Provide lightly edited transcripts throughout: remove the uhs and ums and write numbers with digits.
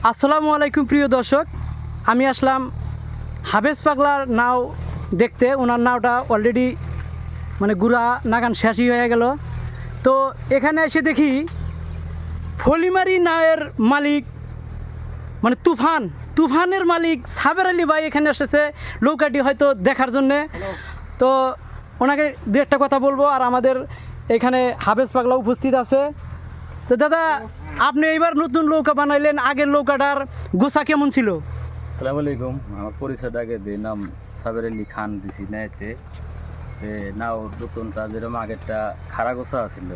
আসসালামু আলাইকুম প্রিয় দর্শক, আমি আসলাম হাফেজ পাগলার নাও দেখতে। ওনার নাওটা অলরেডি মানে গুড়া নাগান শেষই হয়ে গেল। তো এখানে এসে দেখি ফলিমারি নাওয়ের মালিক মানে তুফানের মালিক সাবের আলী ভাই এখানে এসেছে নৌকাটি হয়তো দেখার জন্যে। তো ওনাকে দু একটা কথা বলবো, আর আমাদের এখানে হাফেজ পাগলা উপস্থিত আছে। তো দাদা, আপনি এইবার নতুন নৌকা বানাইলেন, আগের নৌকাটার গোছা কেমন ছিল? আসসালামু আলাইকুম। আমার পরিচয়টা আগে দিই, নাম সাবের আলী খান দিছি না এতে নাও নতুনটা যেরকম আগেরটা খাড়া গোছা আছিল,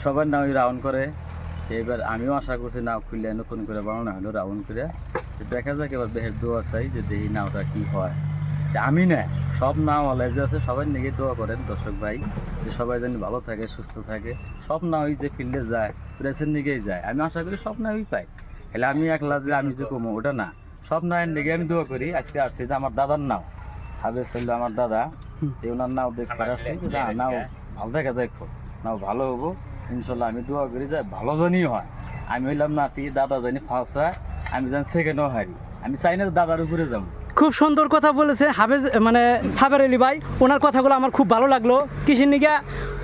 সবার নাও রাউন্ড করে। এবার আমিও আশা করছি নাও খুললে নতুন করে বানানো হলো রাউন্ড করে। দেখা যাক এবার বেহের দোয়া চাই যে দেখি নাওটা কী হয়। আমি না, সব নাও আলাই যে আছে সবাই নিয়ে দোয়া করেন দর্শক ভাই, যে সবাই যেন ভালো থাকে সুস্থ থাকে। সব নাওই যে ফিল্ডে যায় প্রেসের দিকেই যায়, আমি আশা করি সব নাওই পাই। তাহলে আমি একলা যে আমি যে কমো ওটা না, সব নাওয়ের দিকে আমি দোয়া করি। আজকে আসছি যে আমার দাদার নাও হাফেজ ছিল আমার দাদা, ওনার নাও দেখতে আসছি না, নাও ভালো দেখা যায়, খুব নাও ভালো হবো ইনশাল্লাহ। আমি দোয়া করি যে ভালো জানি হয়। আমি হইলাম নাতি, দাদা জানি ফার্স্ট হয়, আমি জানি সেকেন্ডও হারি। আমি চাই না দাদার উপরে যাবো। খুব সুন্দর কথা বলেছে হাফেজ মানে সাবের আলী ভাই। ওনার কথাগুলো আমার খুব ভালো লাগলো। কৃষির নিগা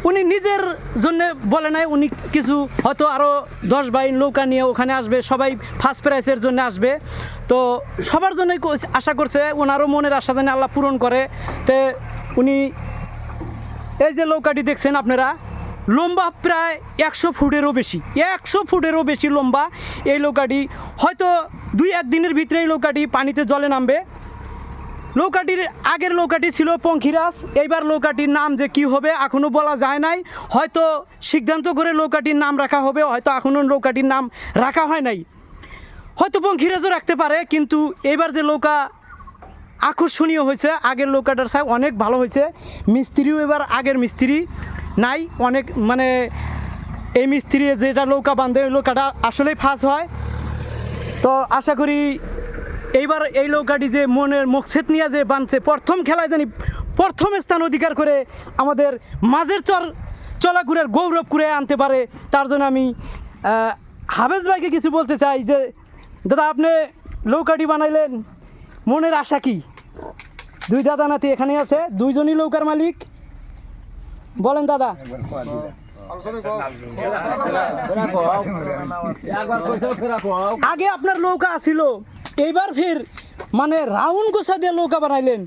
উনি নিজের জন্য বলে নাই, উনি কিছু হয়তো আরও 10 ভাই নৌকা নিয়ে ওখানে আসবে, সবাই ফার্স্ট প্রাইজের জন্য আসবে। তো সবার জন্যই আশা করছে, ওনারও মনের আশা যেন আল্লাহ পূরণ করে। তো উনি এই যে নৌকাটি দেখছেন আপনারা, লম্বা প্রায় 100 ফুটেরও বেশি, 100 ফুটেরও বেশি লম্বা এই নৌকাটি। হয়তো 2-1 দিনের ভিতরে এই নৌকাটি পানিতে জলে নামবে। নৌকাটির আগের নৌকাটি ছিল পঙ্খিরাজ, এইবার নৌকাটির নাম যে কি হবে এখনও বলা যায় নাই। হয়তো সিদ্ধান্ত করে নৌকাটির নাম রাখা হবে, হয়তো এখনও নৌকাটির নাম রাখা হয় নাই। হয়তো পঙ্খিরাজও রাখতে পারে, কিন্তু এইবার যে নৌকা আকর্ষণীয় হয়েছে, আগের নৌকাটার সাথে অনেক ভালো হয়েছে। মিস্ত্রিও এবার আগের মিস্ত্রি নাই, অনেক মানে এই মিস্ত্রি যেটা নৌকা বাঁধে ওই নৌকাটা আসলেই ফাঁস হয়। তো আশা করি এইবার এই নৌকাটি যে মনের মকসেদ নিয়ে যে বাঁধছে, প্রথম খেলায় জানি প্রথম স্থান অধিকার করে আমাদের মাঝের চলাঘুরের গৌরব করে আনতে পারে। তার জন্য আমি হাফেজ ভাইকে কিছু বলতে চাই যে দাদা, আপনি নৌকাটি বানাইলেন, মনের আশা কি? 2 দাদা নাতি এখানে আছে, 2জনই নৌকার মালিক। বলেন দাদা। আগে আপনার নৌকা আছিল, এইবার ফির মানে রাউন্ড গোছা দিয়ে নৌকা বানাইলেন।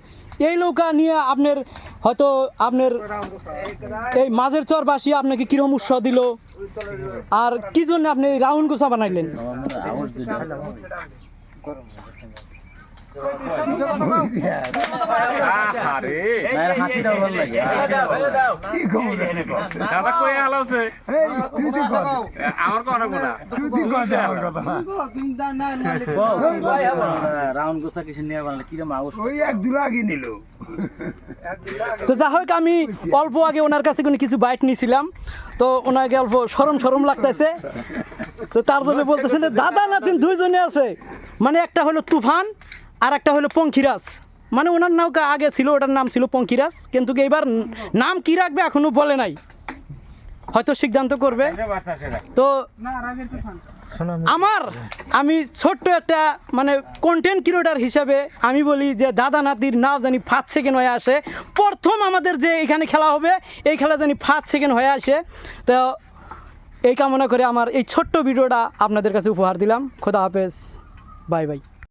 এই নৌকা নিয়ে আপনার হয়তো আপনার এই মাঝের চরবাসী আপনাকে কিরম উৎসাহ দিল, আর কি জন্য আপনি রাউন্ড গোছা বানাইলেন? তো যা হোক, আমি অল্প আগে ওনার কাছে কিছু বাইট নিয়েছিলাম, তো ওনাকে অল্প সরম লাগতেছে। তো তার জন্য বলতেছেন দাদা নাতিন 2জনে আছে, মানে একটা হলো তুফান আর একটা হলো পঙ্খিরাজ। মানে ওনার নৌকা আগে ছিল, ওটার নাম ছিল পঙ্খিরাজ, কিন্তু এইবার নাম কি রাখবে এখনো বলে নাই, হয়তো সিদ্ধান্ত করবে। তো আমি ছোট্ট একটা মানে কন্টেন্ট ক্রিয়েটর হিসাবে আমি বলি যে দাদা নাতির নাও জানি ফার্স্ট সেকেন্ড হয়ে আসে। প্রথম আমাদের যে এখানে খেলা হবে, এই খেলা জানি ফার্স্ট সেকেন্ড হয়ে আসে। তো এই কামনা করে আমার এই ছোট্ট ভিডিওটা আপনাদের কাছে উপহার দিলাম। খোদা হাফেজ, বাই বাই।